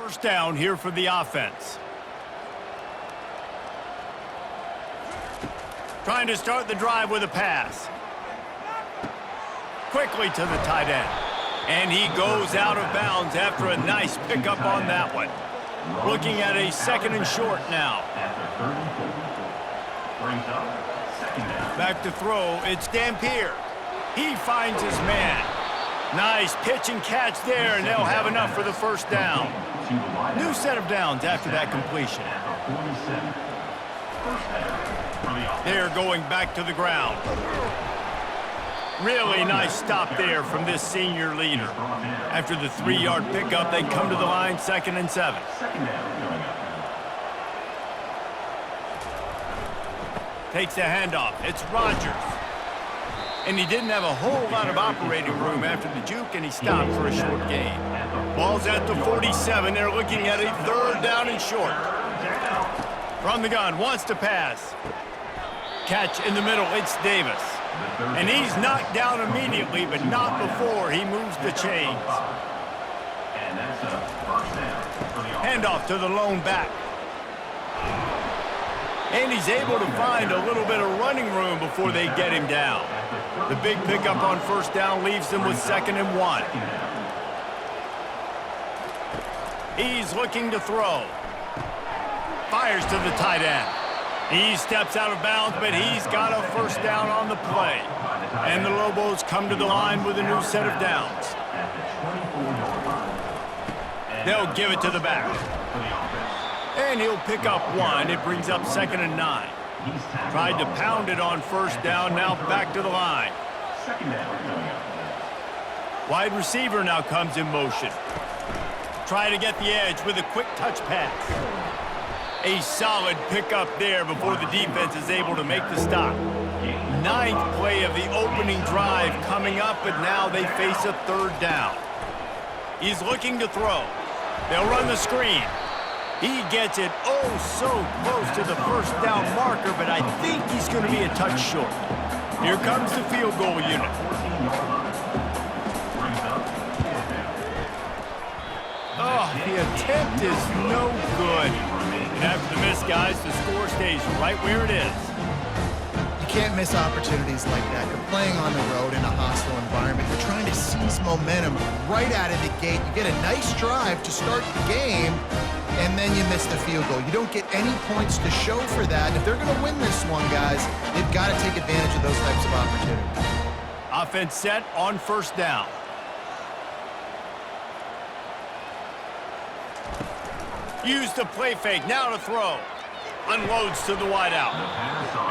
First down here for the offense. Trying to start the drive with a pass. Quickly to the tight end. And he goes out of bounds after a nice pickup on that one. Looking at a second and short now. Back to throw, it's Dampier. He finds his man. Nice pitch and catch there, and they'll have enough for the first down. New set of downs after that completion. They're going back to the ground. Really nice stop there from this senior leader. After the 3-yard pickup, they come to the line, 2nd and 7. Takes the handoff. It's Rodgers. And he didn't have a whole lot of operating room after the juke, and he stopped for a short gain. Ball's at the 47. They're looking at a 3rd down and short. From the gun, wants to pass. Catch in the middle, it's Davis. And he's knocked down immediately, but not before he moves the chains. Handoff to the lone back. And he's able to find a little bit of running room before they get him down. The big pickup on first down leaves them with 2nd and 1. He's looking to throw. Fires to the tight end. He steps out of bounds, but he's got a first down on the play. And the Lobos come to the line with a new set of downs. They'll give it to the back. And he'll pick up 1. It brings up 2nd and 9. Tried to pound it on first down, now back to the line. Wide receiver now comes in motion. Try to get the edge with a quick touch pass. A solid pickup there before the defense is able to make the stop. 9th play of the opening drive coming up, but now they face a 3rd down. He's looking to throw. They'll run the screen. He gets it so close to the first down marker, but I think he's going to be a touch short. Here comes the field goal unit. Oh, the attempt is no good. And after the miss, guys, the score stays right where it is. You can't miss opportunities like that. You're playing on the road in a hostile environment. You're trying to seize momentum right out of the gate. You get a nice drive to start the game, and then you miss the field goal. You don't get any points to show for that. If they're going to win this one, guys, they've got to take advantage of those types of opportunities. Offense set on first down. Use the play fake, now to throw. Unloads to the wideout.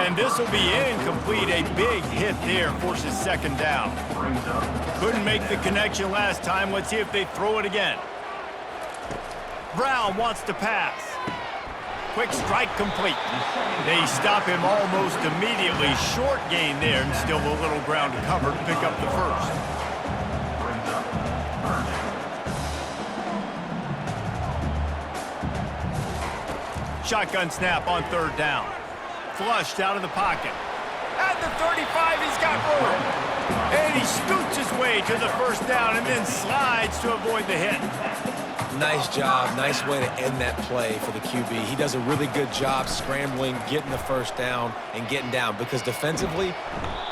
And this will be incomplete. A big hit there forces 2nd down. Couldn't make the connection last time. Let's see if they throw it again. Brown wants to pass. Quick strike complete. They stop him almost immediately. Short gain there, and still a little ground to cover to pick up the first. Shotgun snap on 3rd down. Flushed out of the pocket. At the 35, he's got room. And he scoots his way to the first down and then slides to avoid the hit. Nice job. Nice way to end that play for the QB. He does a really good job scrambling, getting the first down, and getting down because defensively.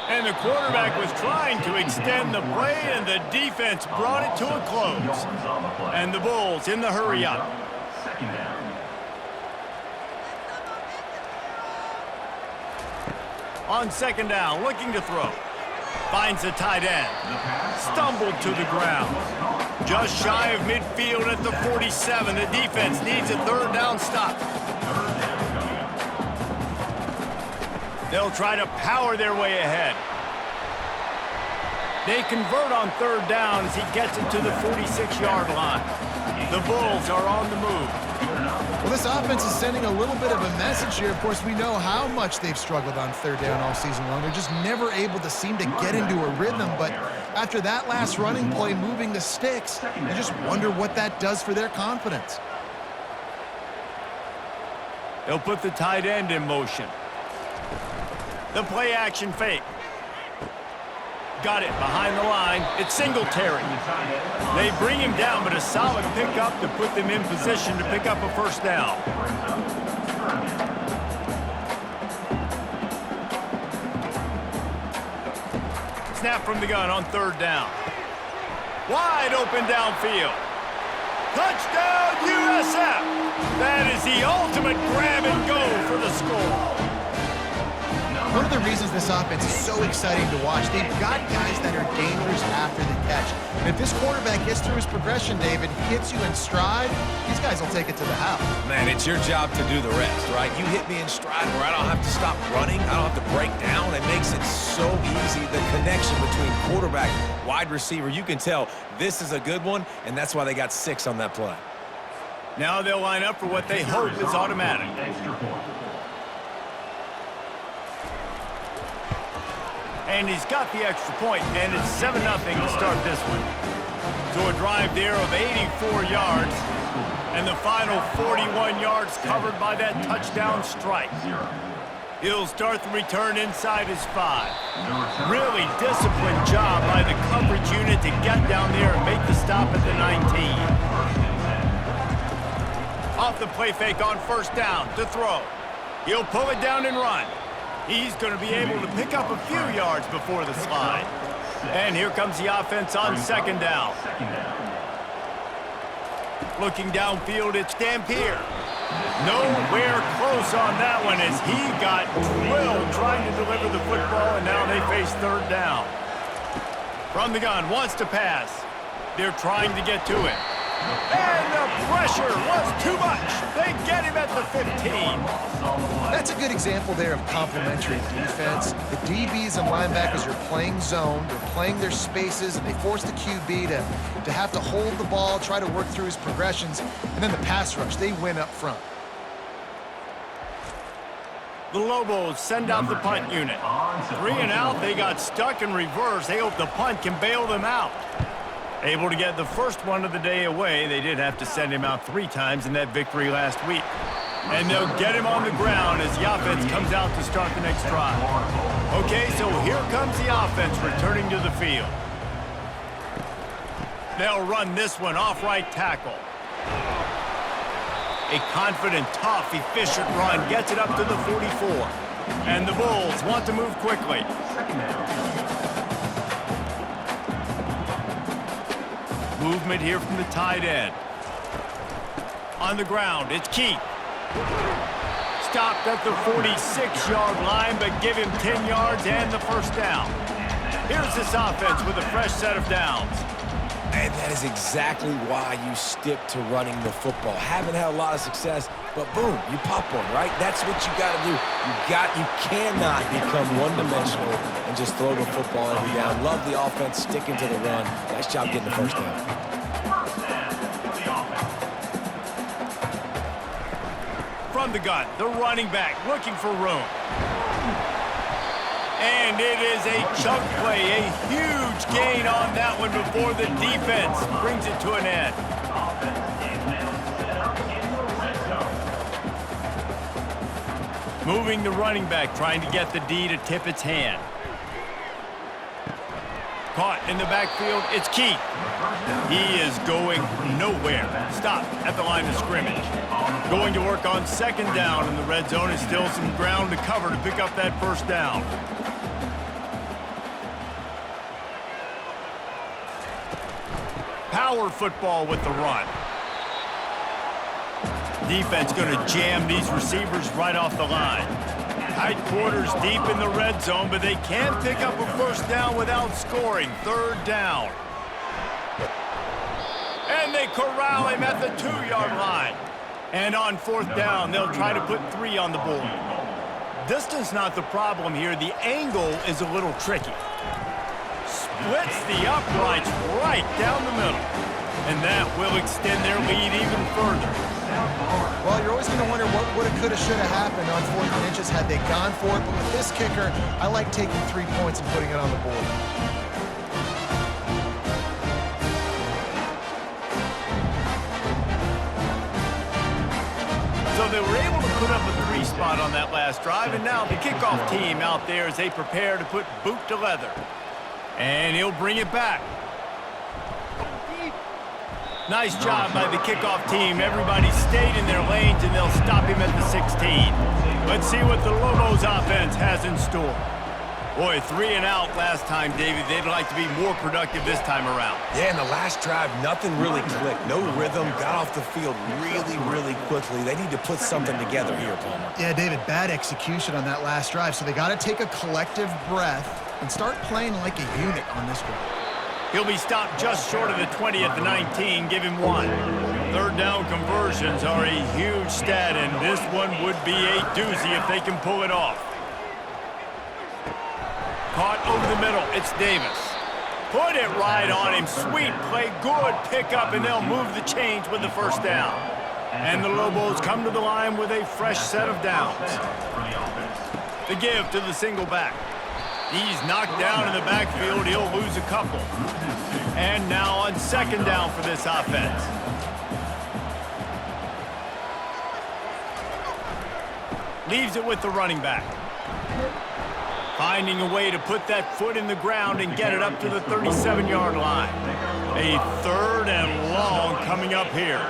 And the quarterback was trying to extend the play, and the defense brought it to a close. And the Bulls in the hurry up. On 2nd down, looking to throw. Finds the tight end. Stumbled to the ground. Just shy of midfield at the 47. The defense needs a 3rd down stop. They'll try to power their way ahead. They convert on 3rd down as he gets it to the 46-yard line. The Bulls are on the move. Well, this offense is sending a little bit of a message here. Of course, we know how much they've struggled on 3rd down all season long. They're just never able to seem to get into a rhythm. But after that last running play, moving the sticks, you just wonder what that does for their confidence. They'll put the tight end in motion. The play action fake. got it behind the line. It's Singletary. They bring him down, but a solid pickup to put them in position to pick up a first down. Snap from the gun on third down. Wide open downfield. Touchdown, USF! That is the ultimate grab and go for the score. One of the reasons this offense is so exciting to watch, they've got guys that are dangerous after the catch. And if this quarterback gets through his progression, David, hits you in stride, these guys will take it to the house. Man, it's your job to do the rest, right? You hit me in stride where I don't have to stop running. I don't have to break down. It makes it so easy. The connection between quarterback, wide receiver, you can tell this is a good one, and that's why they got 6 on that play. Now they'll line up for what they hope is automatic. And he's got the extra point, and it's 7-0 to start this one. So a drive there of 84 yards, and the final 41 yards covered by that touchdown strike. He'll start the return inside his 5. Really disciplined job by the coverage unit to get down there and make the stop at the 19. Off the play fake on first down to throw. He'll pull it down and run. He's going to be able to pick up a few yards before the slide. And here comes the offense on second down. Looking downfield, it's Dampier. Nowhere close on that one as he got drilled trying to deliver the football, and now they face third down. From the gun, wants to pass. They're trying to get to it. And the pressure was too much. They get him at the 15. That's a good example there of complementary defense. The DBs and linebackers are playing zone. They're playing their spaces, and they force the QB to have to hold the ball, try to work through his progressions. And then the pass rush, they win up front. The Lobos send out the punt unit. 3 and out, they got stuck in reverse. They hope the punt can bail them out. Able to get the first one of the day away. They did have to send him out 3 times in that victory last week. And they'll get him on the ground as the offense comes out to start the next drive. Okay, so here comes the offense returning to the field. They'll run this one off right tackle. A confident, tough, efficient run gets it up to the 44. And the Bulls want to move quickly. Movement here from the tight end. On the ground, it's Keith. Stopped at the 46-yard line, but give him 10 yards and the first down. Here's this offense with a fresh set of downs. And that is exactly why you stick to running the football. Haven't had a lot of success, but boom, you pop one, right? That's what you got to do. You cannot become one-dimensional and just throw the football every down. Love the offense, sticking to the run. Nice job getting the first down. From the gun, the running back looking for room. And it is a chunk play, a huge gain on that one before the defense brings it to an end. Moving the running back, trying to get the D to tip its hand. Caught in the backfield, it's Keith. He is going nowhere. Stopped at the line of scrimmage. Going to work on second down, and the red zone is still some ground to cover to pick up that first down. Power football with the run. Defense going to jam these receivers right off the line. Tight quarters deep in the red zone, but they can't pick up a first down without scoring. Third down. And they corral him at the 2-yard line. And on fourth down, they'll try to put 3 on the board. Distance not the problem here. The angle is a little tricky. Splits the uprights right down the middle. And that will extend their lead even further. Well, you're always going to wonder what woulda, coulda, shoulda happened on 4th and inches had they gone for it. But with this kicker, I like taking 3 points and putting it on the board. So they were able to put up a 3 spot on that last drive, and now the kickoff team out there as they prepare to put boot to leather. And he'll bring it back. Nice job by the kickoff team. Everybody stayed in their lanes, and they'll stop him at the 16. Let's see what the Lobos offense has in store. Boy, 3 and out last time, David. They'd like to be more productive this time around. Yeah, in the last drive, nothing really clicked. No rhythm, got off the field really quickly. They need to put something together here, Palmer. Yeah, David, bad execution on that last drive, so they got to take a collective breath and start playing like a unit on this drive. He'll be stopped just short of the 20 at the 19. Give him 1. Third down conversions are a huge stat, and this one would be a doozy if they can pull it off. Caught over the middle. It's Davis. Put it right on him. Sweet play. Good pickup, and they'll move the chains with the first down. And the Lobos come to the line with a fresh set of downs. The give to the single back. He's knocked down in the backfield. He'll lose a couple. And now on second down for this offense. Leaves it with the running back. Finding a way to put that foot in the ground and get it up to the 37-yard line. A third and long coming up here.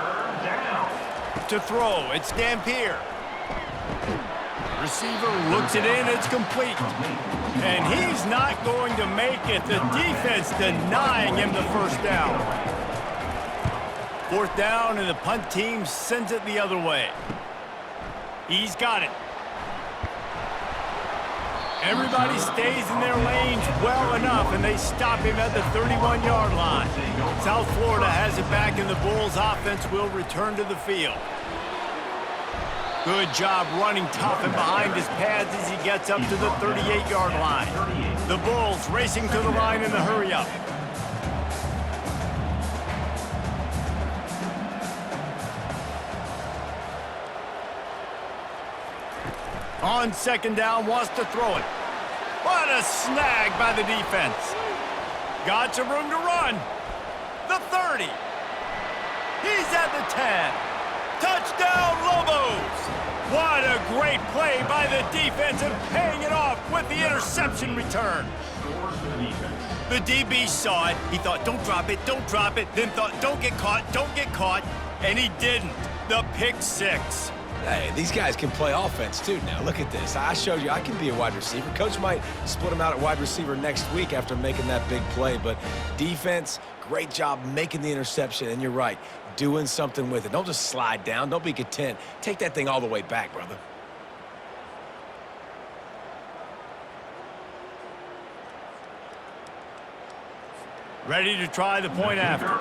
To throw, it's Dampier. Receiver looks it in, it's complete. And he's not going to make it. The defense denying him the first down. Fourth down, and the punt team sends it the other way. He's got it. Everybody stays in their lanes well enough, and they stop him at the 31-yard line. South Florida has it back, and the Bulls offense will return to the field. Good job running tough and behind his pads as he gets up to the 38-yard line. The Bulls racing to the line in the hurry-up. On second down, wants to throw it. What a snag by the defense. Got some room to run. The 30. He's at the 10. Touchdown, Lobos! What a great play by the defense and paying it off with the interception return. The DB saw it. He thought, don't drop it, then thought, don't get caught, and he didn't. The pick six. Hey, these guys can play offense, too, now. Look at this. I showed you I can be a wide receiver. Coach might split him out at wide receiver next week after making that big play. But defense, great job making the interception. And you're right, doing something with it. Don't just slide down. Don't be content. Take that thing all the way back, brother. Ready to try the point after.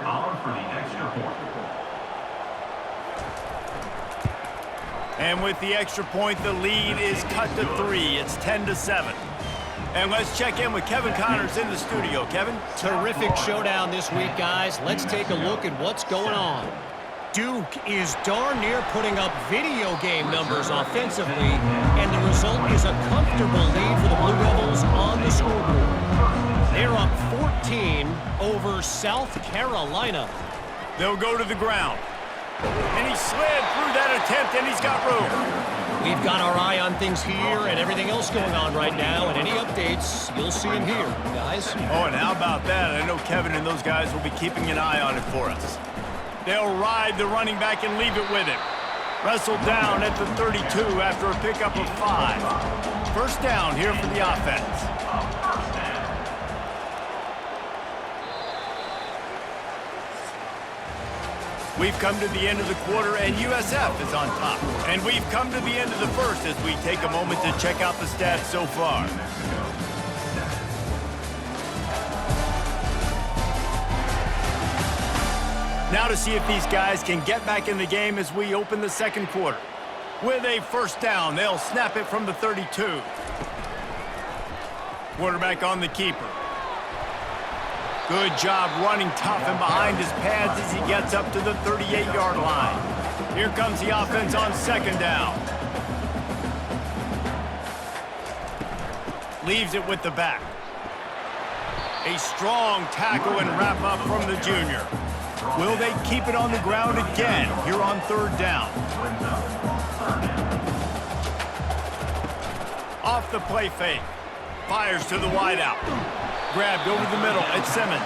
And with the extra point, the lead is cut to 3. It's 10-7. And let's check in with Kevin Connors in the studio. Kevin? Terrific showdown this week, guys. Let's take a look at what's going on. Duke is darn near putting up video game numbers offensively, and the result is a comfortable lead for the Blue Devils on the scoreboard. They're up 14 over South Carolina. They'll go to the ground. And he slid through that attempt, and he's got room. We've got our eye on things here and everything else going on right now, and any updates, you'll see them here, guys. Oh, and how about that? I know Kevin and those guys will be keeping an eye on it for us. They'll ride the running back and leave it with him. Wrestled down at the 32 after a pickup of 5. First down here for the offense. We've come to the end of the quarter, and USF is on top. And we've come to the end of the first as we take a moment to check out the stats so far. Now to see if these guys can get back in the game as we open the second quarter. With a first down, they'll snap it from the 32. Quarterback on the keeper. Good job running tough and behind his pads as he gets up to the 38-yard line. Here comes the offense on second down. Leaves it with the back. A strong tackle and wrap up from the junior. Will they keep it on the ground again here on third down? Off the play fake. Fires to the wideout. grabbed over the middle at Simmons.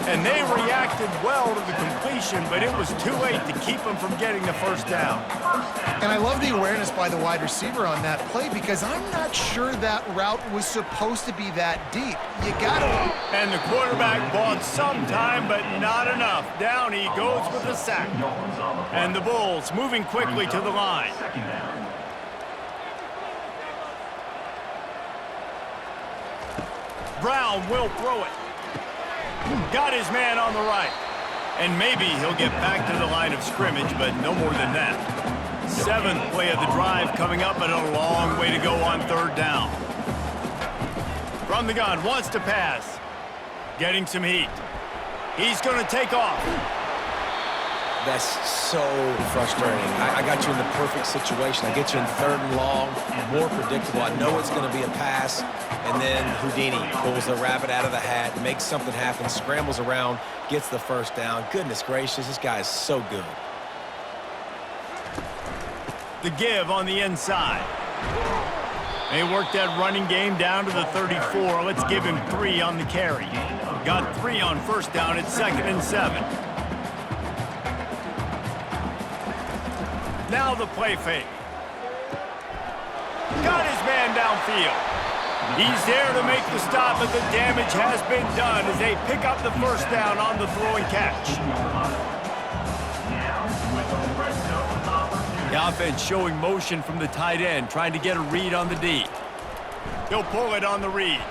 And they reacted well to the completion, but it was too late to keep them from getting the first down. And I love the awareness by the wide receiver on that play because I'm not sure that route was supposed to be that deep. You got to. And the quarterback bought some time, but not enough. Down he goes with a sack. And the Bulls moving quickly to the line. Brown will throw it. Got his man on the right. And maybe he'll get back to the line of scrimmage, but no more than that. 7th play of the drive coming up, but a long way to go on 3rd down. From the gun, wants to pass. Getting some heat. He's going to take off. That's so frustrating. I got you in the perfect situation. I get you in 3rd and long, more predictable. I know it's going to be a pass, and then Houdini pulls the rabbit out of the hat, makes something happen, scrambles around, gets the first down. Goodness gracious, this guy is so good. The give on the inside. They worked that running game down to the 34. Let's give him 3 on the carry. Got 3 on 1st down at 2nd and 7. Now the play fake. Got his man downfield. He's there to make the stop, but the damage has been done as they pick up the first down on the throw and catch. The offense showing motion from the tight end, trying to get a read on the D. He'll pull it on the read.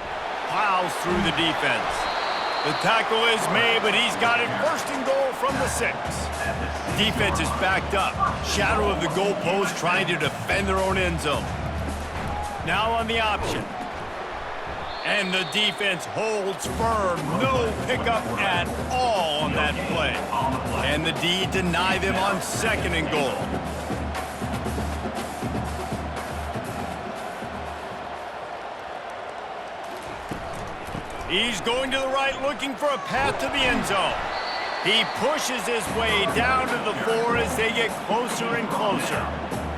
Plows through the defense. The tackle is made, but he's got it 1st and goal from the 6. Defense is backed up. Shadow of the goalpost trying to defend their own end zone. Now on the option. And the defense holds firm. No pickup at all on that play. And the D deny them on 2nd and goal. He's going to the right, looking for a path to the end zone. He pushes his way down to the 4 as they get closer and closer.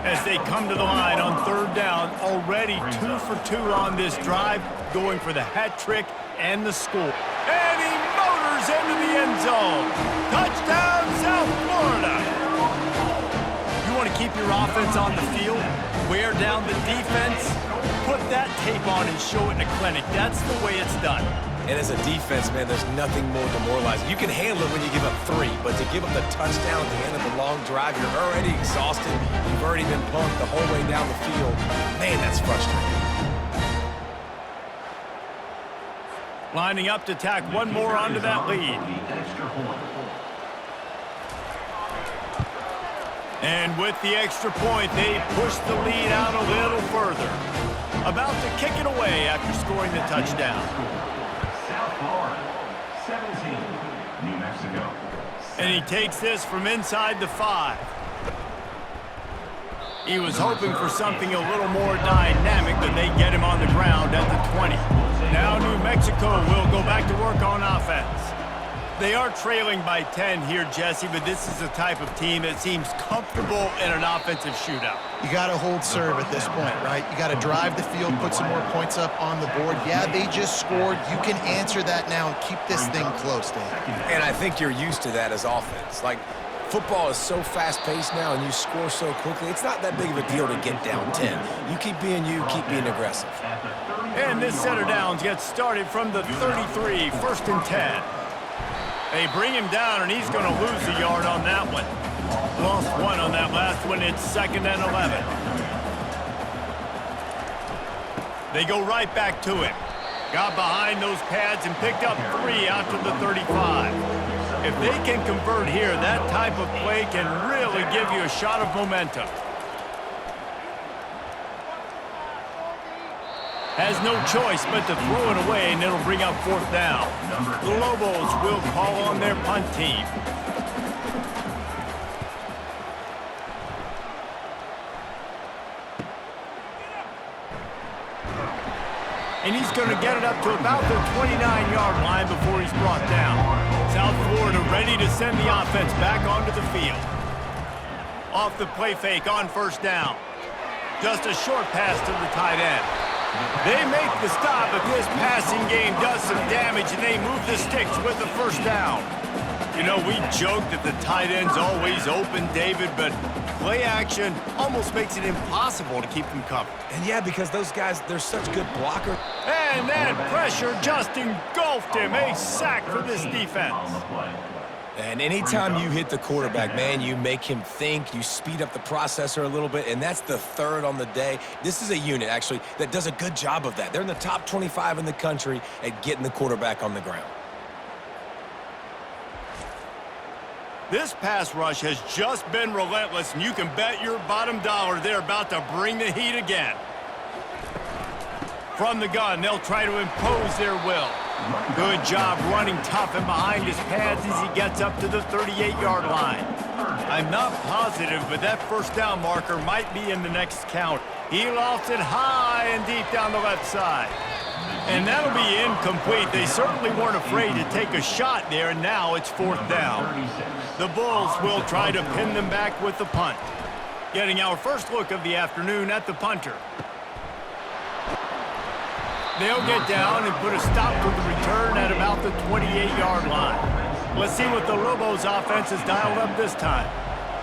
As they come to the line on 3rd down, already 2 for 2 on this drive, going for the hat trick and the score. And he motors into the end zone. Touchdown, South Florida. You want to keep your offense on the field? Wear down the defense? Put that tape on and show it in a clinic. That's the way it's done. And as a defense, man, there's nothing more demoralizing. You can handle it when you give up 3, but to give up the touchdown at the end of the long drive, you're already exhausted. You've already been pumped the whole way down the field. Man, that's frustrating. Lining up to tack one more onto that lead. And with the extra point, they push the lead out a little further. About to kick it away after scoring the touchdown. And he takes this from inside the 5. He was hoping for something a little more dynamic, but they get him on the ground at the 20. Now New Mexico will go back to work on offense. They are trailing by 10 here, Jesse, but this is the type of team that seems comfortable in an offensive shootout. You got to hold serve at this point, right? You got to drive the field, put some more points up on the board. Yeah, they just scored. You can answer that now and keep this thing close, Dave. And I think you're used to that as offense. Like, football is so fast-paced now and you score so quickly, it's not that big of a deal to get down 10. You keep being you, keep being aggressive. And this set of downs gets started from the 33, 1st and 10. They bring him down, and he's going to lose a yard on that one. Lost 1 on that last one. It's 2nd and 11. They go right back to him. Got behind those pads and picked up 3 out to the 35. If they can convert here, that type of play can really give you a shot of momentum. Has no choice but to throw it away, and it'll bring up 4th down. The Lobos will call on their punt team. And he's going to get it up to about the 29-yard line before he's brought down. South Florida ready to send the offense back onto the field. Off the play fake on 1st down. Just a short pass to the tight end. They make the stop, but this passing game does some damage, and they move the sticks with the first down. You know, we joke that the tight end's always open, David, but play action almost makes it impossible to keep them covered. And yeah, because those guys, they're such good blockers. And that pressure just engulfed him. A sack for this defense. And anytime you hit the quarterback, man, you make him think, you speed up the processor a little bit, and that's the third on the day. This is a unit, actually, that does a good job of that. They're in the top 25 in the country at getting the quarterback on the ground. This pass rush has just been relentless, and you can bet your bottom dollar they're about to bring the heat again. From the gun, they'll try to impose their will. Good job running tough and behind his pads as he gets up to the 38-yard line. I'm not positive, but that first down marker might be in the next count. He lofts it high and deep down the left side. And that'll be incomplete. They certainly weren't afraid to take a shot there, and now it's fourth down. The Bulls will try to pin them back with the punt. Getting our first look of the afternoon at the punter. They'll get down and put a stop to the return at about the 28-yard line. Let's see what the Lobos offense has dialed up this time.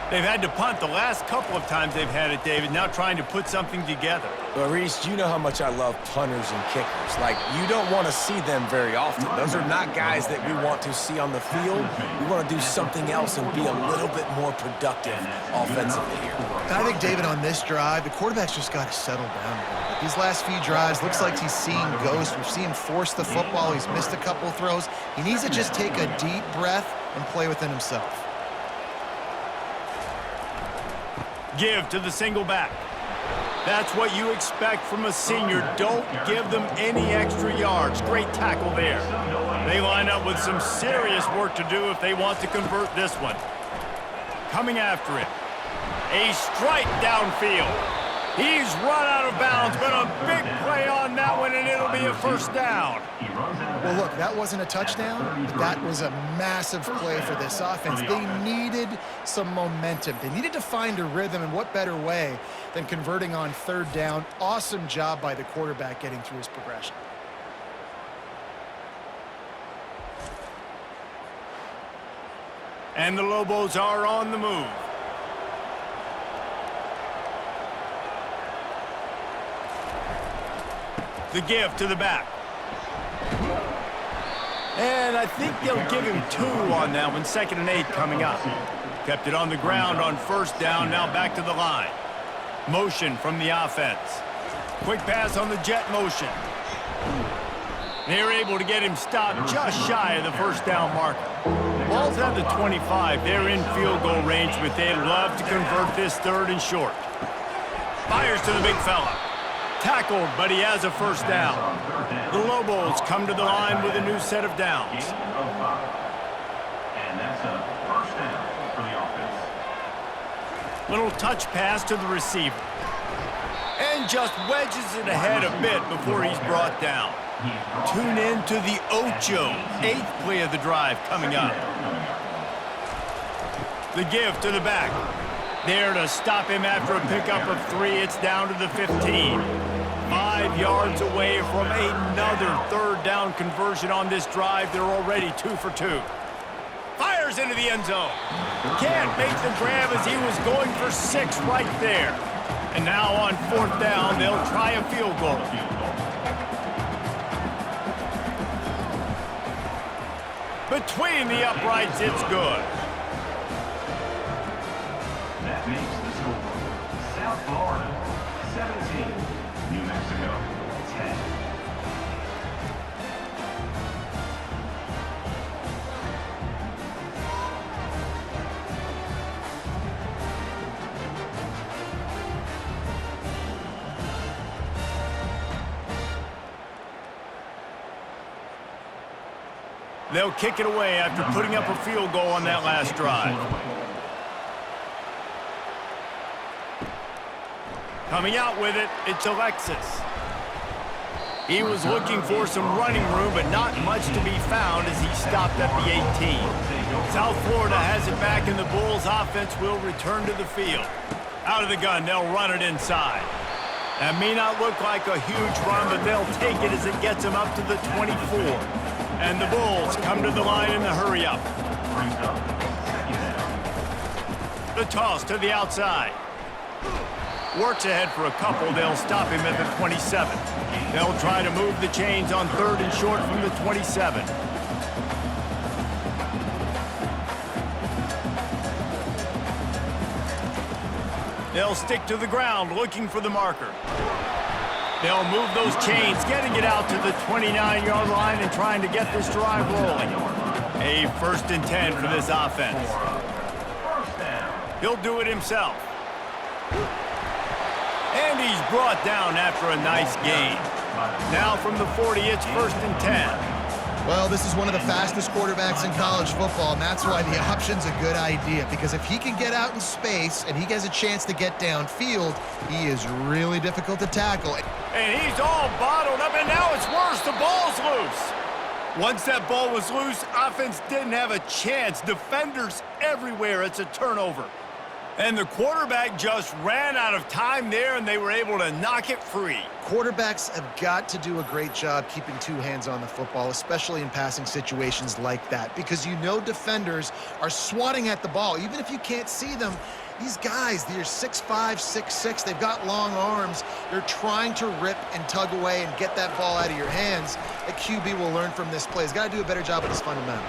They've had to punt the last couple of times they've had it, David, now trying to put something together. But, Reese, you know how much I love punters and kickers. Like, you don't want to see them very often. Those are not guys that we want to see on the field. We want to do something else and be a little bit more productive offensively here. I think, David, on this drive, the quarterback's just got to settle down a little bit. These last few drives, looks like he's seeing ghosts. We've seen him force the football. He's missed a couple of throws. He needs to just take a deep breath and play within himself. Give to the single back. That's what you expect from a senior. Don't give them any extra yards. Great tackle there. They line up with some serious work to do if they want to convert this one. Coming after it. A strike downfield. He's run out of bounds, but a big play on that one, and it'll be a first down. Well, look, that wasn't a touchdown, but that was a massive play for this offense. They needed some momentum. They needed to find a rhythm, and what better way than converting on third down. Awesome job by the quarterback getting through his progression. And the Lobos are on the move. The give to the back. And I think they'll give him 2 on that one. 2nd and 8 coming up. Kept it on the ground on first down. Now back to the line. Motion from the offense. Quick pass on the jet motion. They're able to get him stopped just shy of the first down marker. Ball's at the 25. They're in field goal range, but they'd love to convert this 3rd and short. Fires to the big fella. Tackled, but he has a first down. The Lobos come to the line with a new set of downs. And that's a first down for the offense. Little touch pass to the receiver. And just wedges it ahead a bit before he's brought down. Tune in to the Ocho. 8th play of the drive coming up. The give to the back. There to stop him after a pickup of 3. It's down to the 15. 5 yards away from another 3rd down conversion on this drive. They're already 2 for 2. Fires into the end zone. Can't make the grab as he was going for 6 right there. And now on 4th down, they'll try a field goal. Between the uprights, it's good. That makes the score. South Florida, 17. New Mexico, 10. They'll kick it away after putting up a field goal on that last drive. Coming out with it, it's Alexis. He was looking for some running room, but not much to be found as he stopped at the 18. South Florida has it back, and the Bulls offense will return to the field. Out of the gun, they'll run it inside. That may not look like a huge run, but they'll take it as it gets them up to the 24. And the Bulls come to the line in the hurry-up. The toss to the outside. Works ahead for a couple. They'll stop him at the 27. They'll try to move the chains on 3rd and short from the 27. They'll stick to the ground looking for the marker. They'll move those chains, getting it out to the 29-yard line and trying to get this drive rolling. A 1st and 10 for this offense. He'll do it himself. And he's brought down after a nice gain. Now from the 40, it's 1st and 10. Well, this is one of the fastest quarterbacks in college football, and that's why the option's a good idea, because if he can get out in space and he has a chance to get downfield, he is really difficult to tackle. And he's all bottled up, and now it's worse. The ball's loose. Once that ball was loose, offense didn't have a chance. Defenders everywhere. It's a turnover. And the quarterback just ran out of time there, and they were able to knock it free. Quarterbacks have got to do a great job keeping two hands on the football, especially in passing situations like that, because you know defenders are swatting at the ball. Even if you can't see them, these guys, they're 6'5", 6'6", they've got long arms. They're trying to rip and tug away and get that ball out of your hands. A QB will learn from this play. He's got to do a better job with his fundamentals.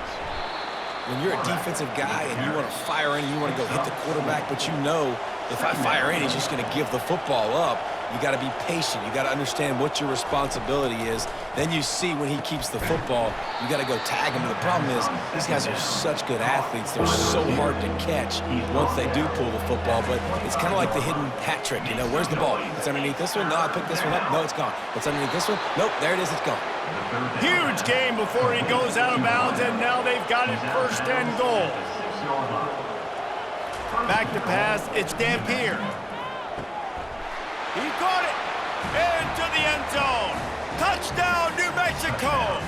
When you're a defensive guy and you want to fire in, you want to go hit the quarterback, but you know if I fire in, he's just going to give the football up. You got to be patient. You got to understand what your responsibility is. Then you see when he keeps the football, you got to go tag him. The problem is these guys are such good athletes. They're so hard to catch once they do pull the football, but it's kind of like the hidden hat trick. You know, where's the ball? It's underneath this one. No, I picked this one up. No, it's gone. It's underneath this one. Nope, there it is. It's gone. Huge game before he goes out of bounds, and now they've got it 1st and goal. Back to pass, it's Dampier. He caught it into the end zone. Touchdown, New Mexico.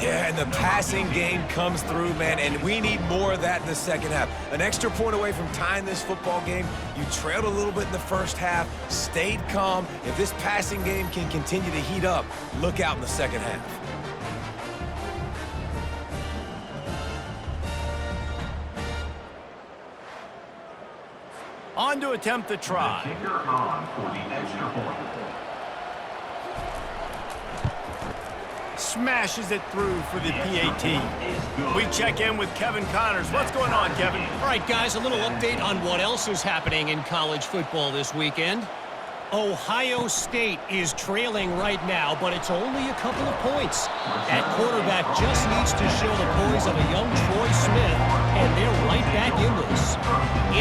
Yeah, and the passing game comes through, man, and we need more of that in the second half. An extra point away from tying this football game. You trailed a little bit in the first half, stayed calm. If this passing game can continue to heat up, look out in the second half. On to attempt the try. Kicker on for the extra point. Smashes it through for the PAT. We check in with Kevin Connors. What's going on, Kevin? All right, guys, a little update on what else is happening in college football this weekend. Ohio State is trailing right now, but it's only a couple of points. That quarterback just needs to show the poise of a young Troy Smith, and they're right back in this.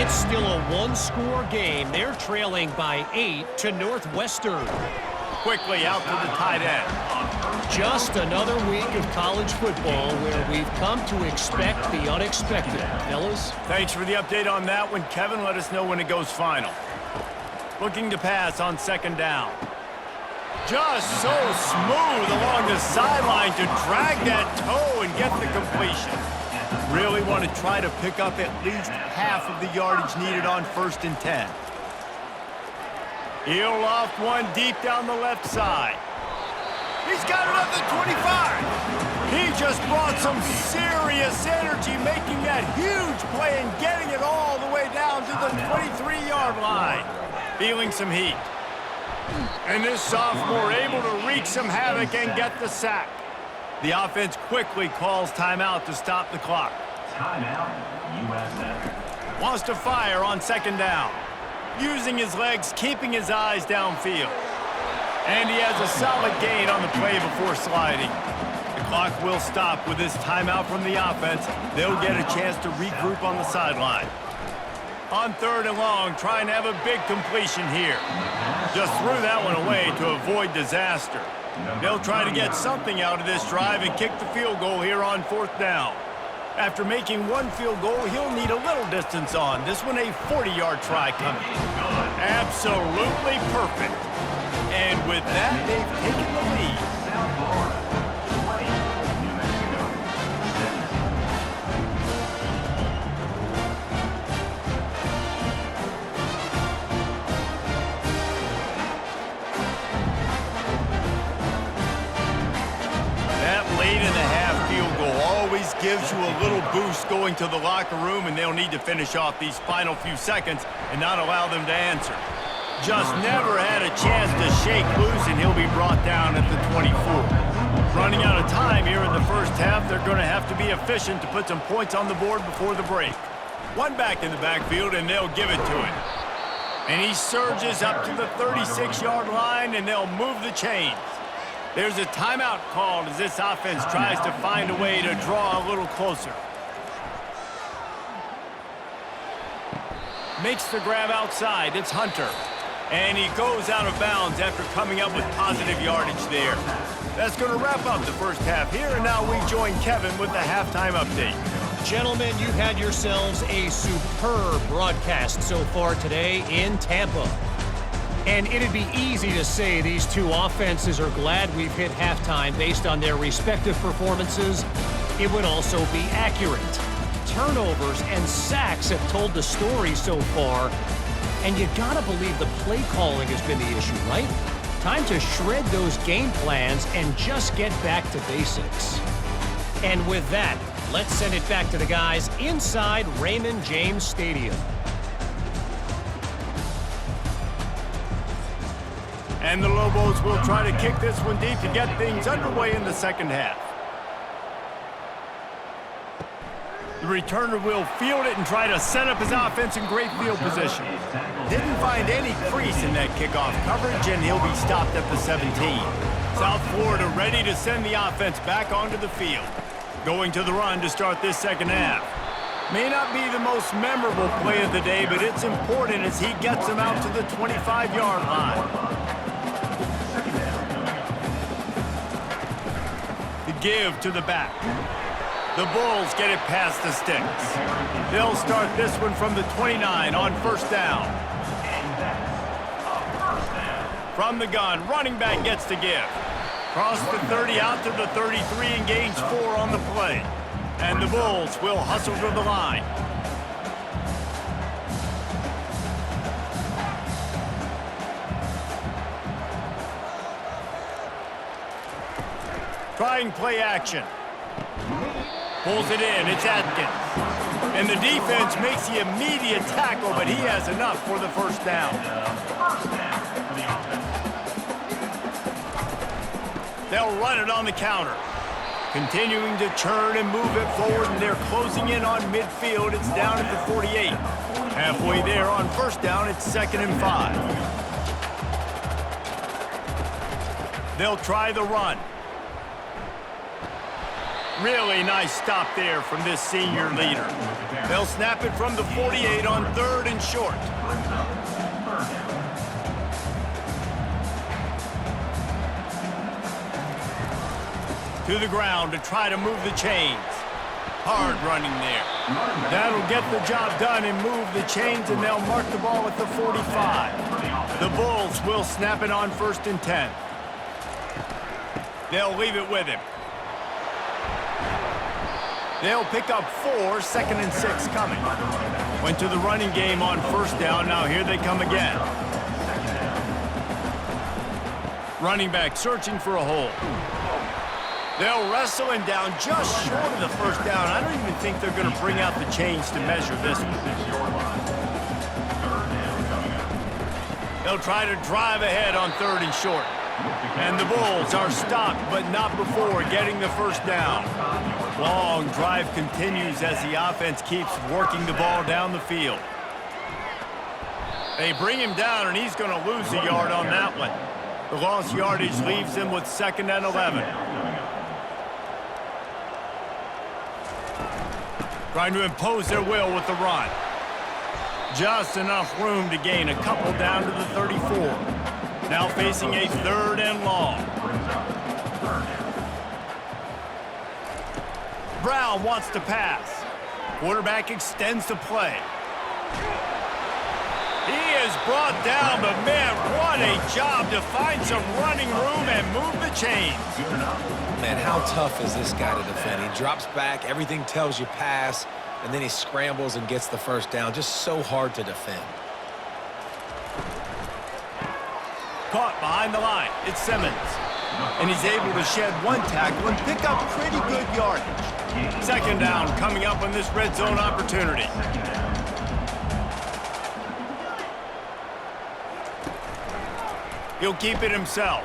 It's still a one-score game. They're trailing by 8 to Northwestern. Quickly out to the tight end. Just another week of college football where we've come to expect the unexpected. Fellas? Thanks for the update on that one, Kevin. Let us know when it goes final. Looking to pass on 2nd down. Just so smooth along the sideline to drag that toe and get the completion. Really want to try to pick up at least half of the yardage needed on 1st and 10. He'll loft one deep down the left side. He's got it at the 25. He just brought some serious energy, making that huge play and getting it all the way down to the 23-yard line. Feeling some heat. And this sophomore able to wreak some havoc and get the sack. The offense quickly calls timeout to stop the clock. Timeout, USF. Wants to fire on 2nd down. Using his legs, keeping his eyes downfield. And he has a solid gain on the play before sliding. The clock will stop with this timeout from the offense. They'll get a chance to regroup on the sideline. On 3rd and long, trying to have a big completion here. Just threw that one away to avoid disaster. They'll try to get something out of this drive and kick the field goal here on 4th down. After making one field goal, he'll need a little distance on. This one a 40-yard try coming. Absolutely perfect. And with that, they've taken the lead. South Florida, 20, New Mexico, 7. gives you a little boost going to the locker room, and they'll need to finish off these final few seconds and not allow them to answer. Just never had a chance to shake loose, and he'll be brought down at the 24. Running out of time here in the first half, they're going to have to be efficient to put some points on the board before the break. One back in the backfield, and they'll give it to him. And he surges up to the 36-yard line, and they'll move the chains. There's a timeout called as this offense tries to find a way to draw a little closer. Makes the grab outside. It's Hunter. And he goes out of bounds after coming up with positive yardage there. That's going to wrap up the first half here, and now we join Kevin with the halftime update. Gentlemen, you've had yourselves a superb broadcast so far today in Tampa. And it'd be easy to say these two offenses are glad we've hit halftime based on their respective performances. It would also be accurate. Turnovers and sacks have told the story so far. And you gotta believe the play calling has been the issue, right? Time to shred those game plans and just get back to basics. And with that, let's send it back to the guys inside Raymond James Stadium. And the Lobos will try to kick this one deep to get things underway in the second half. The returner will field it and try to set up his offense in great field position. Didn't find any crease in that kickoff coverage, and he'll be stopped at the 17. South Florida ready to send the offense back onto the field. Going to the run to start this second half. May not be the most memorable play of the day, but it's important as he gets them out to the 25-yard line. The give to the back. The Bulls get it past the sticks. They'll start this one from the 29 on first down. From the gun, running back gets the give. Cross the 30 out to the 33 and gains 4 on the play. And the Bulls will hustle to the line. Trying play action. Pulls it in. It's Atkins. And the defense makes the immediate tackle, but he has enough for the first down. They'll run it on the counter. Continuing to churn and move it forward, and they're closing in on midfield. It's down at the 48. Halfway there on first down, it's 2nd and 5. They'll try the run. Really nice stop there from this senior leader. They'll snap it from the 48 on 3rd and short. To the ground to try to move the chains. Hard running there. That'll get the job done and move the chains, and they'll mark the ball at the 45. The Bulls will snap it on 1st and 10. They'll leave it with him. They'll pick up 4, 2nd and 6 coming. Went to the running game on first down. Now here they come again. Running back searching for a hole. They'll wrestle him down just short of the first down. I don't even think they're going to bring out the chains to measure this one. They'll try to drive ahead on 3rd and short. And the Bulls are stopped, but not before getting the first down. Long drive continues as the offense keeps working the ball down the field. They bring him down, and he's going to lose a yard on that one. The lost yardage leaves him with 2nd and 11. Trying to impose their will with the run. Just enough room to gain a couple down to the 34. Now facing a 3rd and long. Brown wants to pass. Quarterback extends the play. He is brought down, but man, what a job to find some running room and move the chains. Man, how tough is this guy to defend? He drops back, everything tells you pass, and then he scrambles and gets the first down. Just so hard to defend. Caught behind the line. It's Simmons. And he's able to shed one tackle and pick up pretty good yardage. Second down coming up on this red zone opportunity. He'll keep it himself.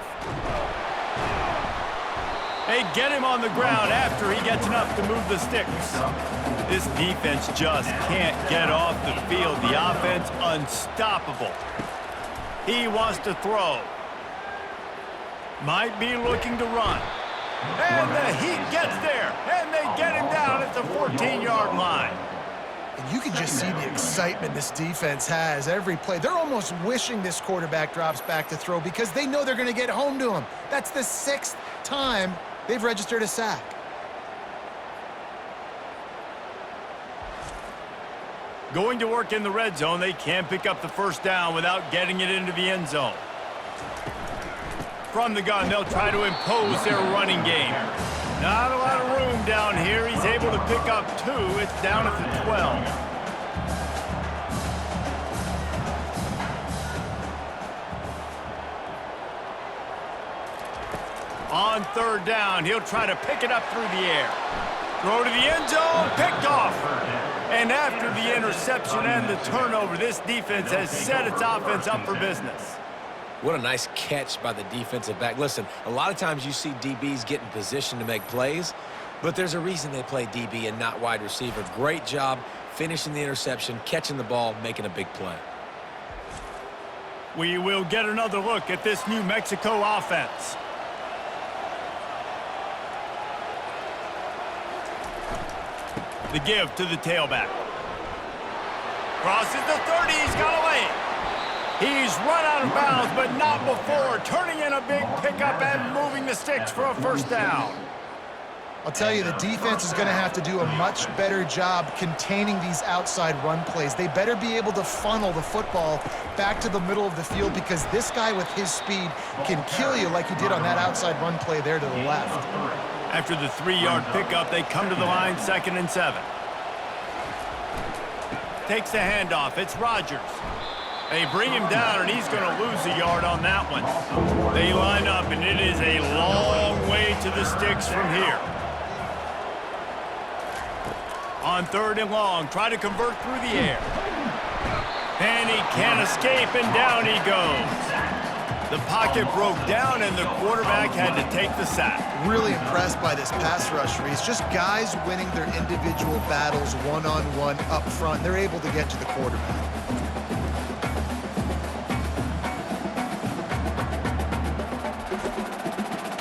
They get him on the ground after he gets enough to move the sticks. This defense just can't get off the field. The offense unstoppable. He wants to throw. Might be looking to run. And the heat gets there. And they get him down at the 14-yard line. And you can just see the excitement this defense has every play. They're almost wishing this quarterback drops back to throw because they know they're going to get home to him. That's the 6th time they've registered a sack. Going to work in the red zone, they can't pick up the first down without getting it into the end zone. From the gun, they'll try to impose their running game. Not a lot of room down here. He's able to pick up 2. It's down at the 12. On third down, he'll try to pick it up through the air. Throw to the end zone, picked off. And after the interception and the turnover, this defense has set its offense up for business. What a nice catch by the defensive back. Listen, a lot of times you see DBs get in position to make plays, but there's a reason they play DB and not wide receiver. Great job finishing the interception, catching the ball, making a big play. We will get another look at this New Mexico offense. The give to the tailback. Crosses the 30, he's got away. He's run out of bounds, but not before turning in a big pickup and moving the sticks for a first down. I'll tell you, the defense is going to have to do a much better job containing these outside run plays. They better be able to funnel the football back to the middle of the field because this guy with his speed can kill you like he did on that outside run play there to the left. After the 3-yard pickup, they come to the line 2nd and 7. Takes the handoff. It's Rodgers. They bring him down, and he's going to lose a yard on that one. They line up, and it is a long way to the sticks from here. On 3rd and long, try to convert through the air. And he can't escape, and down he goes. The pocket broke down, and the quarterback had to take the sack. Really impressed by this pass rush, Reese. Just guys winning their individual battles one-on-one up front. They're able to get to the quarterback.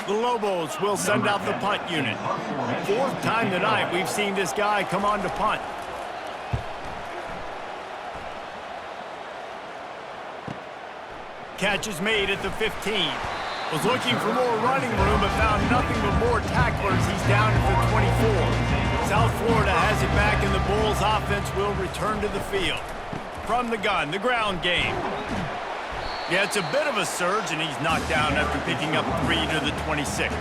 The Lobos will send out the punt unit. 4th time tonight we've seen this guy come on to punt. Catch is made at the 15. Was looking for more running room, but found nothing but more tacklers. He's down at the 24. South Florida has it back, and the Bulls offense will return to the field. From the gun, the ground game. Yeah, it's a bit of a surge, and he's knocked down after picking up 3 to the 26.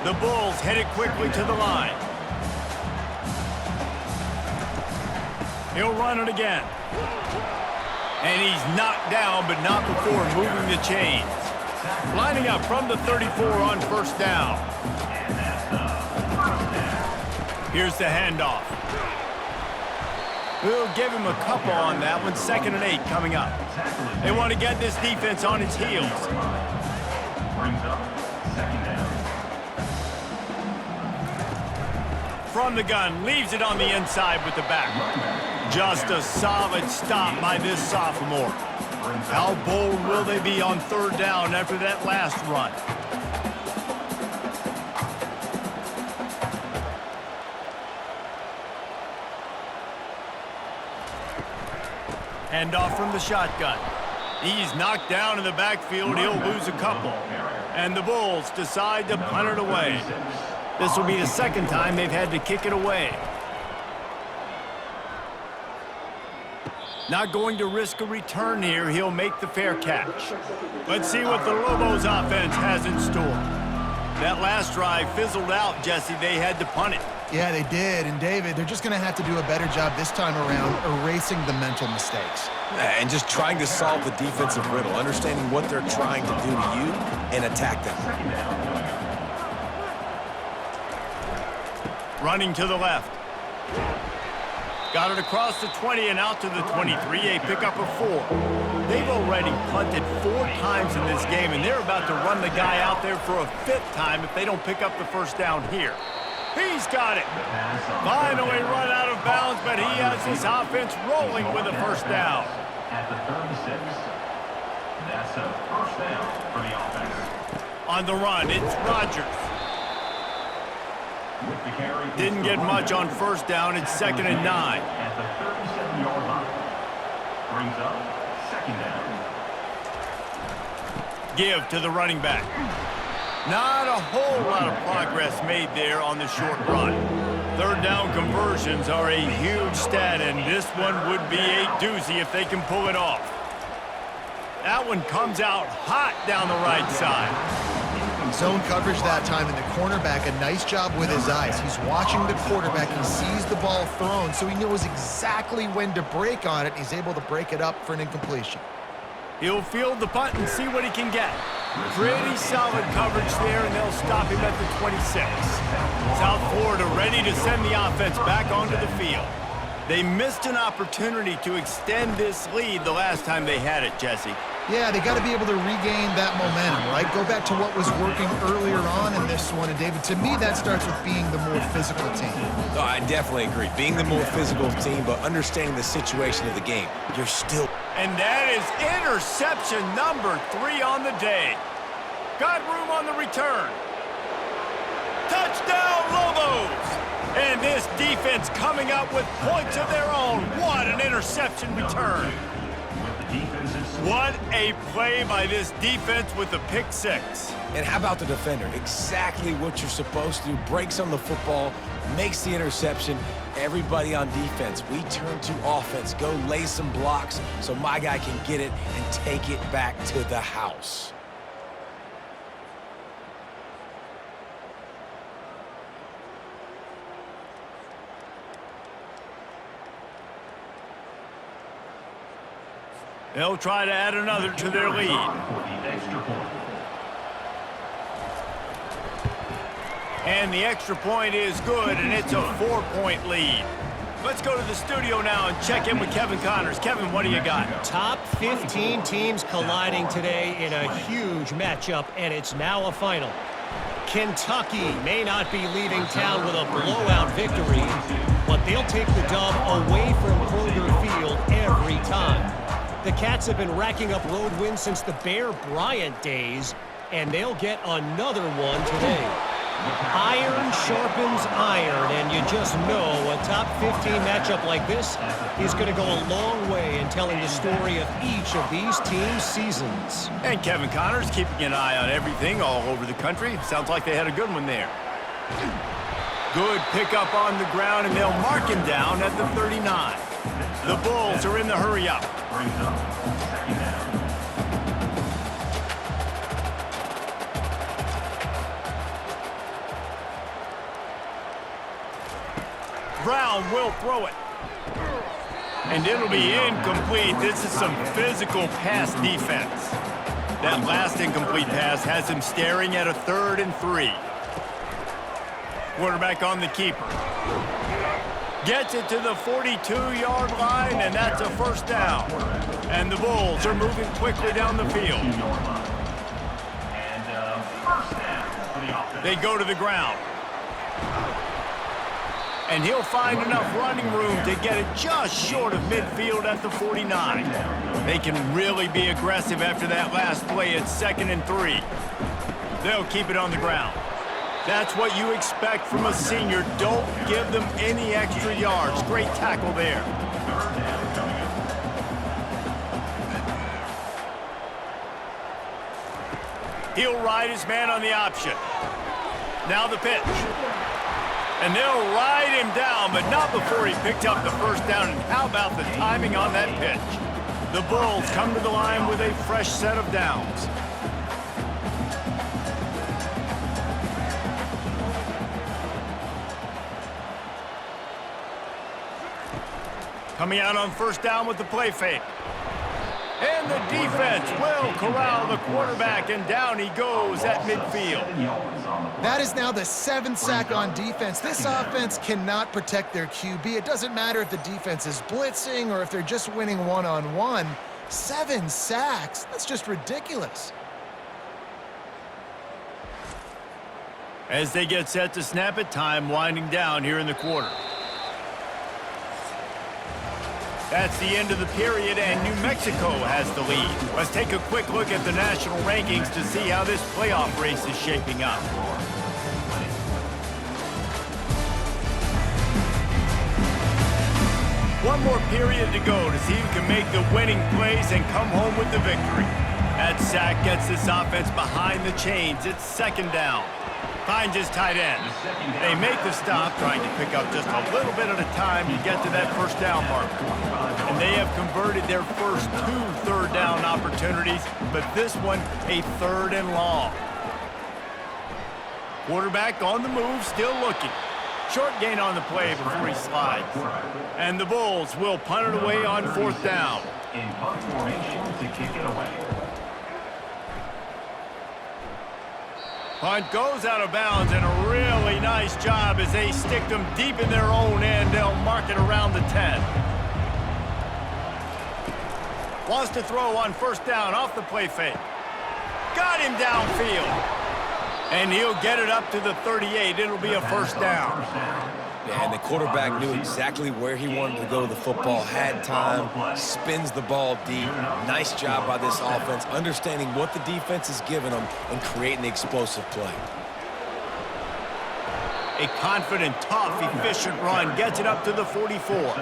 The Bulls headed quickly to the line. He'll run it again. And he's knocked down, but not before moving the chains. Lining up from the 34 on first down. Here's the handoff. We'll give him a couple on that one. 2nd and 8 coming up. They want to get this defense on its heels. From the gun, leaves it on the inside with the back. Just a solid stop by this sophomore. How bold will they be on 3rd down after that last run? Handoff from the shotgun. He's knocked down in the backfield. He'll lose a couple. And the Bulls decide to punt it away. This will be the 2nd time they've had to kick it away. Not going to risk a return here. He'll make the fair catch. Let's see what the Lobos offense has in store. That last drive fizzled out, Jesse. They had to punt it. Yeah, they did. And, David, they're just going to have to do a better job this time around erasing the mental mistakes. And just trying to solve the defensive riddle, understanding what they're trying to do to you and attack them. Running to the left. Got it across the 20 and out to the 23, a pickup of 4. They've already punted 4 times in this game, and they're about to run the guy out there for a 5th time if they don't pick up the first down here. He's got it. Finally run out of bounds, but he has his offense rolling with a first down. At the 36. That's a first down for the offense. On the run, it's Rodgers. With the carry, Didn't get much on first down. It's 2nd and 9. at the 37-yard line. Brings up second down. Give to the running back. Not a whole lot of progress made there on the short run. 3rd down conversions are a huge stat, and this one would be a doozy if they can pull it off. That one comes out hot down the right side. Zone coverage that time, and the cornerback, a nice job with his eyes. He's watching the quarterback. He sees the ball thrown, so he knows exactly when to break on it. He's able to break it up for an incompletion. He'll field the punt and see what he can get. Pretty solid coverage there, and they'll stop him at the 26. South Florida ready to send the offense back onto the field. They missed an opportunity to extend this lead the last time they had it, Jesse. Yeah, they got to be able to regain that momentum, right? Go back to what was working earlier on in this one. And, David, to me, that starts with being the more physical team. No, I definitely agree. Being the more physical team, but understanding the situation of the game. You're still... And that is interception number 3 on the day. Got room on the return. Touchdown, Lobos! And this defense coming up with points of their own. What an interception return. What a play by this defense with the pick 6. And how about the defender? Exactly what you're supposed to do. Breaks on the football, makes the interception. Everybody on defense, we turn to offense. Go lay some blocks so my guy can get it and take it back to the house. They'll try to add another to their lead. And the extra point is good, and it's a 4-point lead. Let's go to the studio now and check in with Kevin Connors. Kevin, what do you got? Top 15 teams colliding today in a huge matchup, and it's now a final. Kentucky may not be leaving town with a blowout victory, but they'll take the dub away from Kroger Field every time. The Cats have been racking up road wins since the Bear Bryant days, and they'll get another one today. Iron sharpens iron, and you just know a top 15 matchup like this is going to go a long way in telling the story of each of these teams' seasons. And Kevin Connors keeping an eye on everything all over the country. Sounds like they had a good one there. Good pickup on the ground, and they'll mark him down at the 39. The Bulls are in the hurry-up. Brown will throw it. And it'll be incomplete. This is some physical pass defense. That last incomplete pass has him staring at a 3rd and 3. Quarterback on the keeper. Gets it to the 42-yard line, and that's a first down. And the Bulls are moving quickly down the field. They go to the ground. And he'll find enough running room to get it just short of midfield at the 49. They can really be aggressive after that last play at 2nd and 3. They'll keep it on the ground. That's what you expect from a senior. Don't give them any extra yards. Great tackle there. He'll ride his man on the option. Now the pitch. And they'll ride him down, but not before he picked up the first down. And how about the timing on that pitch? The Bulls come to the line with a fresh set of downs. Coming out on first down with the play fake. And the defense will corral the quarterback, and down he goes at midfield. That is now the 7th sack on defense. This offense cannot protect their QB. It doesn't matter if the defense is blitzing or if they're just winning one-on-one. 7 sacks, that's just ridiculous. As they get set to snap it, time winding down here in the quarter. That's the end of the period, and New Mexico has the lead. Let's take a quick look at the national rankings to see how this playoff race is shaping up. One more period to go to see who can make the winning plays and come home with the victory. That sack gets this offense behind the chains. It's 2nd down. Finds his tight end. They make the stop, trying to pick up just a little bit at a time to get to that 1st down marker. And they have converted their first 2 3rd down opportunities, but this one a 3rd and long. Quarterback on the move, still looking. Short gain on the play before he slides. And the Bulls will punt it away on 4th down. In punt formation to kick it away. Punt goes out of bounds, and a really nice job as they stick them deep in their own end. They'll mark it around the 10. Wants to throw on 1st down off the play fake. Got him downfield. And he'll get it up to the 38. It'll be a 1st down. Yeah, and the quarterback knew exactly where he wanted to go with the football, had time, spins the ball deep. Nice job by this offense, understanding what the defense is giving them and creating the explosive play. A confident, tough, efficient run gets it up to the 44.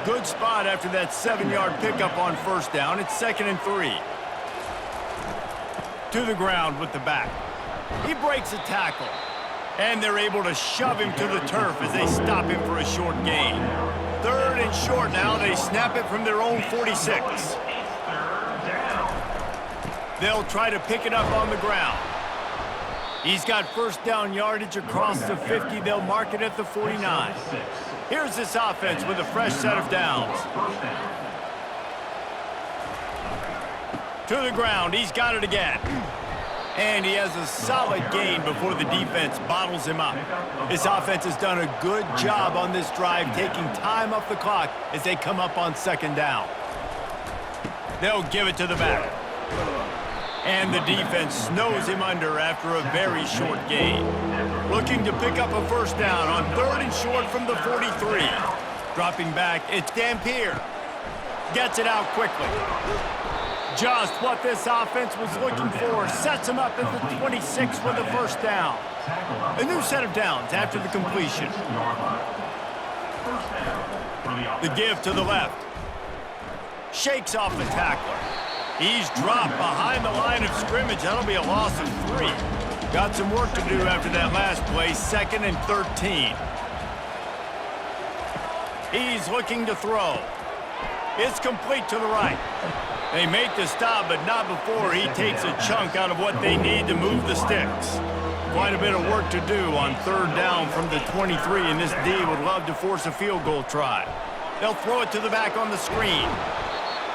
Good spot after that 7-yard pickup on 1st down. It's 2nd and 3. To the ground with the back. He breaks a tackle. And they're able to shove him to the turf as they stop him for a short gain. 3rd and short now. They snap it from their own 46. They'll try to pick it up on the ground. He's got 1st down yardage across the 50. They'll mark it at the 49. Here's this offense with a fresh set of downs. To the ground. He's got it again. And he has a solid gain before the defense bottles him up. This offense has done a good job on this drive, taking time off the clock as they come up on 2nd down. They'll give it to the back. And the defense snows him under after a very short gain. Looking to pick up a 1st down on 3rd and short from the 43. Dropping back, it's Dampier. Gets it out quickly. Just what this offense was looking for. Sets him up at the 26 with a 1st down. A new set of downs after the completion. The give to the left. Shakes off the tackler. He's dropped behind the line of scrimmage. That'll be a loss of 3. Got some work to do after that last play. 2nd and 13. He's looking to throw. It's complete to the right. They make the stop, but not before he takes a chunk out of what they need to move the sticks. Quite a bit of work to do on 3rd down from the 23, and this D would love to force a field goal try. They'll throw it to the back on the screen.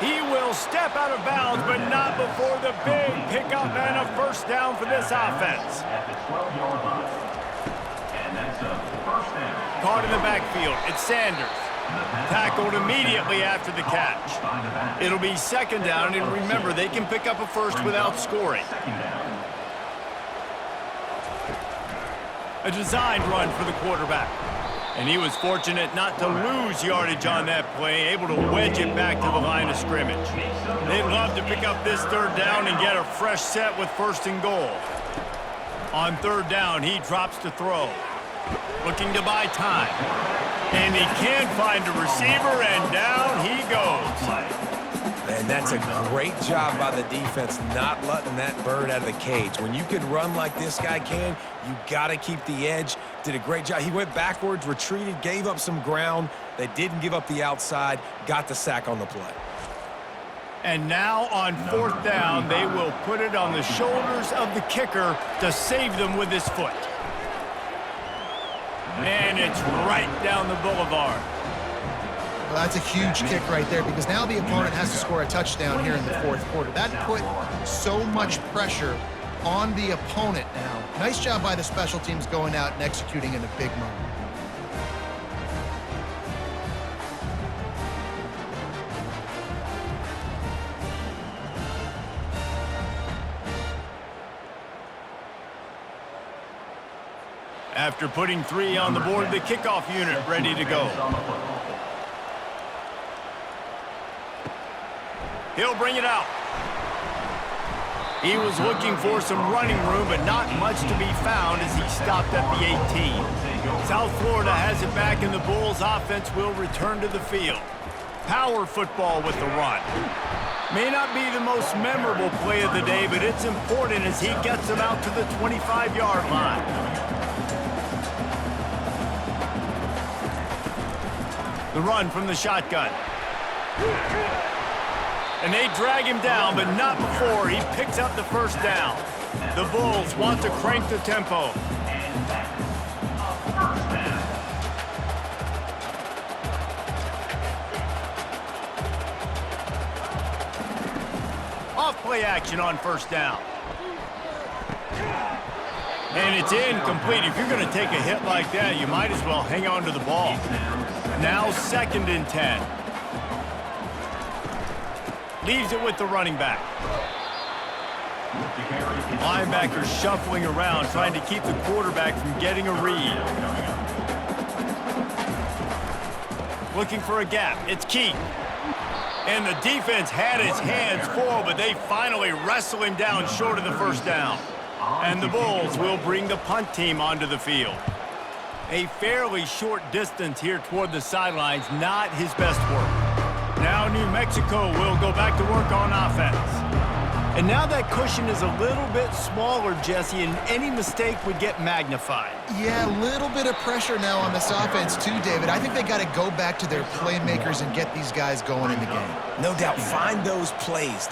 He will step out of bounds, but not before the big pickup and a 1st down for this offense. At the 12-yard line. And that's a 1st down. Caught in the backfield. It's Sanders. Tackled immediately after the catch. It'll be 2nd down, and remember, they can pick up a 1st without scoring. A designed run for the quarterback. And he was fortunate not to lose yardage on that play, able to wedge it back to the line of scrimmage. They'd love to pick up this 3rd down and get a fresh set with 1st and goal. On 3rd down, he drops to throw. Looking to buy time. And he can't find a receiver, and down he goes. And that's a great job by the defense not letting that bird out of the cage. When you can run like this guy can, you got to keep the edge. Did a great job. He went backwards, retreated, gave up some ground. They didn't give up the outside, got the sack on the play. And now on 4th down, they will put it on the shoulders of the kicker to save them with his foot. And it's right down the boulevard. Well, that's a huge kick right there because now the opponent has to score a touchdown here in the fourth quarter. That put so much pressure on the opponent now. Nice job by the special teams going out and executing in a big moment. After putting 3 on the board, the kickoff unit ready to go. He'll bring it out. He was looking for some running room, but not much to be found as he stopped at the 18. South Florida has it back, and the Bulls offense will return to the field. Power football with the run. May not be the most memorable play of the day, but it's important as he gets them out to the 25-yard line. The run from the shotgun. And they drag him down, but not before he picks up the first down. The Bulls want to crank the tempo. Off-play action on first down. And it's incomplete. If you're going to take a hit like that, you might as well hang on to the ball. Now 2nd and 10. Leaves it with the running back. Linebacker shuffling around, trying to keep the quarterback from getting a read. Looking for a gap. It's Keith. And the defense had his hands full, but they finally wrestle him down short of the first down. And the Bulls will bring the punt team onto the field. A fairly short distance here toward the sidelines, not his best work. Now New Mexico will go back to work on offense. And now that cushion is a little bit smaller, Jesse, and any mistake would get magnified. Yeah, a little bit of pressure now on this offense too, David. I think they got to go back to their playmakers and get these guys going in the game. No doubt. Find those plays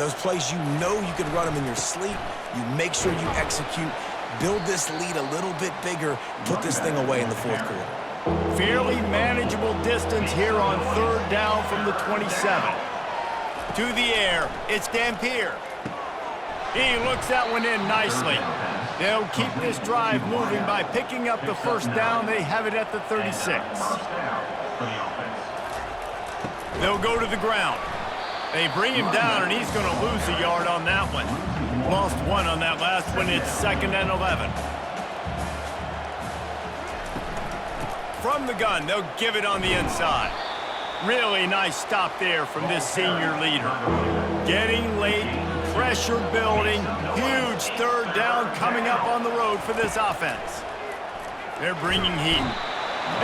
you know you can run them in your sleep. You make sure you execute. Build this lead a little bit bigger. Put this thing away in the fourth quarter. Fairly manageable distance here on 3rd down from the 27. To the air, it's Dampier. He looks that one in nicely. They'll keep this drive moving by picking up the first down. They have it at the 36. They'll go to the ground. They bring him down, and he's going to lose a yard on that one. Lost 1 on that last one. It's 2nd and 11. From the gun, they'll give it on the inside. Really nice stop there from this senior leader. Getting late, pressure building, huge 3rd down coming up on the road for this offense. They're bringing heat.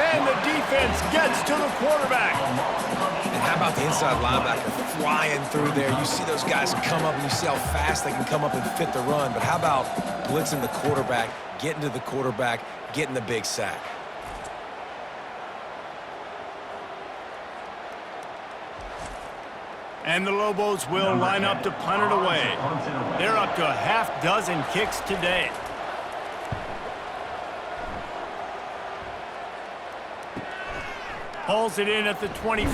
And the defense gets to the quarterback. And how about the inside linebacker flying through there? You see those guys come up, and you see how fast they can come up and fit the run. But how about blitzing the quarterback, getting to the quarterback, getting the big sack? And the Lobos will line up to punt it away. They're up to a half-dozen kicks today. Hauls it in at the 25.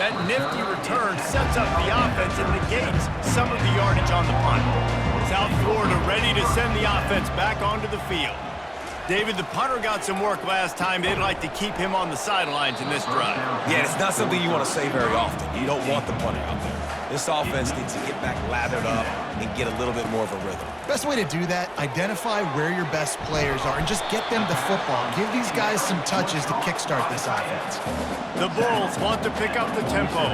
That nifty return sets up the offense and negates some of the yardage on the punt. South Florida ready to send the offense back onto the field. David, the punter got some work last time. They'd like to keep him on the sidelines in this drive. Yeah, it's not something you want to say very often. You don't want the punter out there. This offense needs to get back lathered up and get a little bit more of a rhythm. Best way to do that, identify where your best players are and just get them the football. Give these guys some touches to kickstart this offense. The Bulls want to pick up the tempo.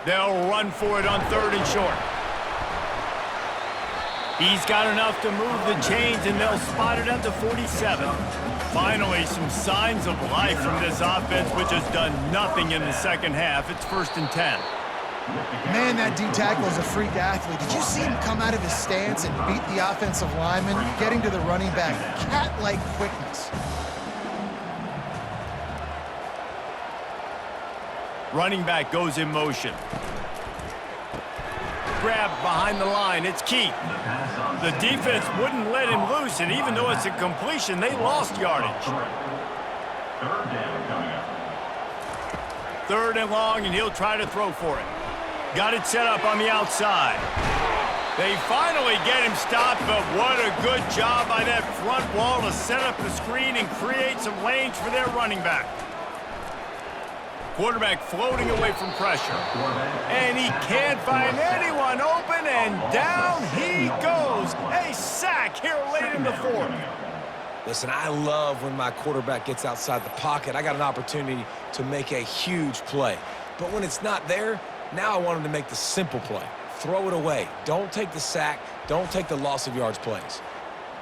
They'll run for it on 3rd and short. He's got enough to move the chains, and they'll spot it at the 47. Finally, some signs of life from this offense, which has done nothing in the second half. It's 1st and 10. Man, that D-tackle is a freak athlete. Did you see him come out of his stance and beat the offensive lineman, getting to the running back? Cat-like quickness. Running back goes in motion. grab behind the line. It's key. The defense wouldn't let him loose, and even though it's a completion, they lost yardage. Third down coming up. 3rd and long, and he'll try to throw for it. Got it set up on the outside. They finally get him stopped, but what a good job by that front wall to set up the screen and create some lanes for their running back. Quarterback floating away from pressure. And he can't find anyone open, and down he goes. A sack here late in the 4th. Listen, I love when my quarterback gets outside the pocket. I got an opportunity to make a huge play. But when it's not there, now I want him to make the simple play. Throw it away. Don't take the sack. Don't take the loss of yards plays.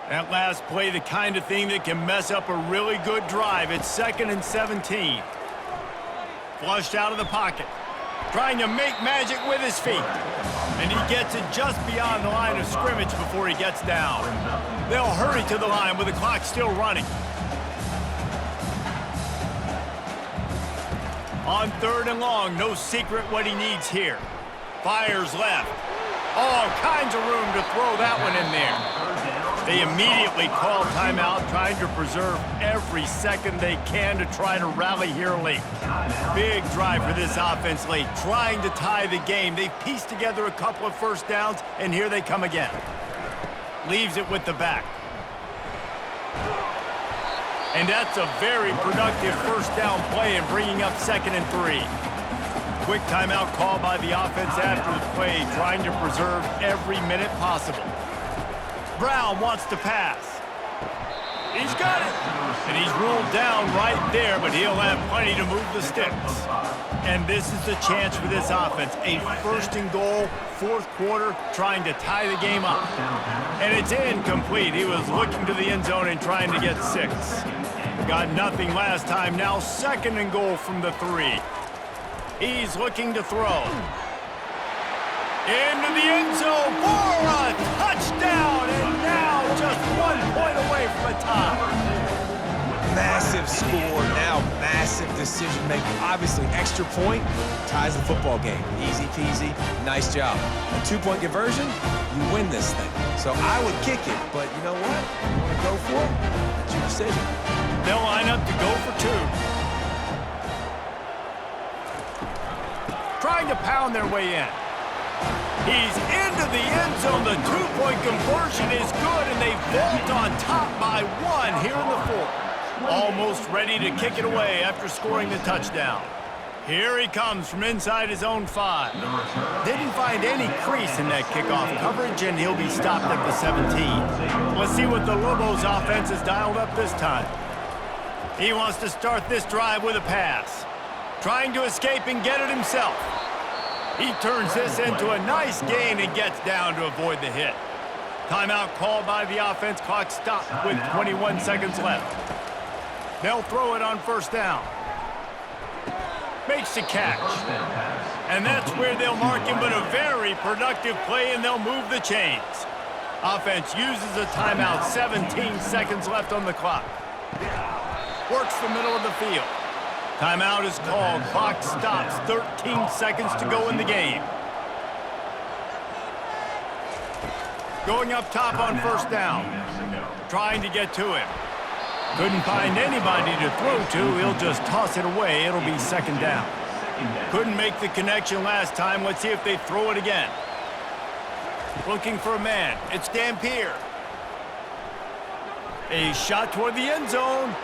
That last play, the kind of thing that can mess up a really good drive. It's 2nd and 17. Flushed out of the pocket. Trying to make magic with his feet. And he gets it just beyond the line of scrimmage before he gets down. They'll hurry to the line with the clock still running. On 3rd and long, no secret what he needs here. Fires left. All kinds of room to throw that one in there. They immediately call timeout, trying to preserve every second they can to try to rally here late. Big drive for this offense late, trying to tie the game. They've pieced together a couple of first downs, and here they come again. Leaves it with the back. And that's a very productive first down play in bringing up 2nd and 3. Quick timeout call by the offense after the play, trying to preserve every minute possible. Brown wants to pass. He's got it. And he's ruled down right there, but he'll have plenty to move the sticks. And this is the chance for this offense. A 1st and goal, 4th quarter, trying to tie the game up. And it's incomplete. He was looking to the end zone and trying to get 6. Got nothing last time. Now 2nd and goal from the 3. He's looking to throw. Into the end zone for a touchdown, and now just 1 point away from a tie. Massive score, now massive decision making. Obviously, extra point ties the football game. Easy peasy, nice job. A 2-point conversion, you win this thing. So I would kick it, but you know what? If you want to go for it, that's your decision. They'll line up to go for 2. Trying to pound their way in. He's into the end zone. The 2-point conversion is good, and they vault on top by 1 here in the 4th. Almost ready to kick it away after scoring the touchdown. Here he comes from inside his own 5. Didn't find any crease in that kickoff coverage, and he'll be stopped at the 17. Let's see what the Lobos offense has dialed up this time. He wants to start this drive with a pass. Trying to escape and get it himself. He turns this into a nice gain and gets down to avoid the hit. Timeout called by the offense. Clock stopped with 21 seconds left. They'll throw it on 1st down. Makes the catch. And that's where they'll mark him, but a very productive play, and they'll move the chains. Offense uses a timeout. 17 seconds left on the clock. Works the middle of the field. Timeout is called. Clock stops. 13 seconds to go in the game. Going up top on 1st down. Trying to get to him. Couldn't find anybody to throw to. He'll just toss it away. It'll be 2nd down. Couldn't make the connection last time. Let's see if they throw it again. Looking for a man. It's Dampier. A shot toward the end zone.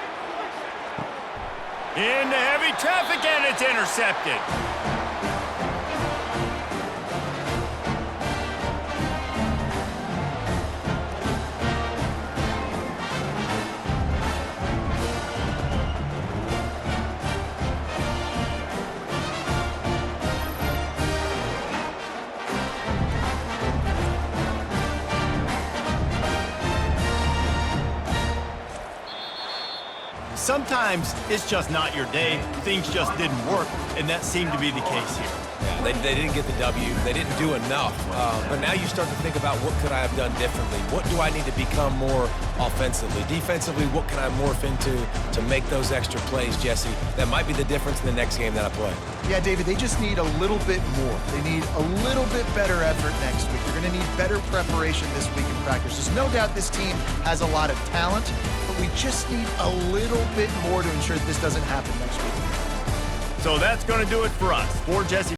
Into heavy traffic, and it's intercepted. Sometimes it's just not your day. Things just didn't work, and that seemed to be the case here. Yeah, They didn't get the W. They didn't do enough. But now you start to think about what could I have done differently? What do I need to become more offensively? Defensively, what can I morph into to make those extra plays, Jesse? That might be the difference in the next game that I play. Yeah, David, they just need a little bit more. They need a little bit better effort next week. They're going to need better preparation this week in practice. There's no doubt this team has a lot of talent, but we just need a little bit more to ensure that this doesn't happen next week. So that's going to do it for us. For Jesse